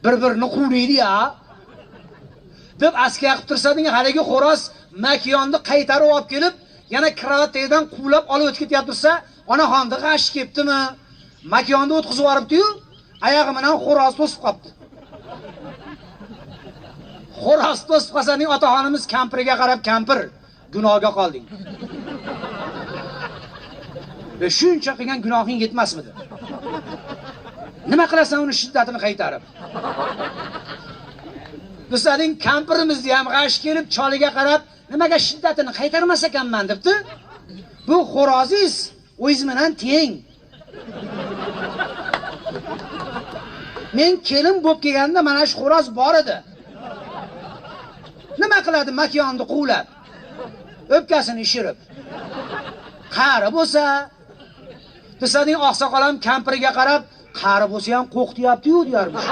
Bir-birini quvlaydi-ya. deb askar qilib tursading, haligi xo'roz makiyonni qaytarib olib kelib, yana kravatdan quvlab olib o'tib ketyapsa, onaxonni g'ash kelibdimi? Makiyonni o'tkazib yuboribdi-yu, oyog'i bilan xo'roz to'sib qolibdi. Xo'roz to'sib qolsaning, otaxonimiz kampiriga qarab, kampir, gunohga qolding. Ve shuncha qilgan gunohing yetmasmidi? Nima qilasan uni shiddatini qaytarib? Bizning kampirimizni ham g'ash kelib, choliga qarab, nimaga shiddatini qaytarmas ekanman debdi. Bu xo'roziz o'ziz bilan teng. Men kelin bo'lib kelganda mana shu xo'roz bor edi. Nima qiladi makiyonni quvlab? O'pkasini ishirib. Qari bo'lsa, bizning oqsoqol ham kampiriga qarab, qari bo'lsa ham qo'rqityapti-yu, deyarmish.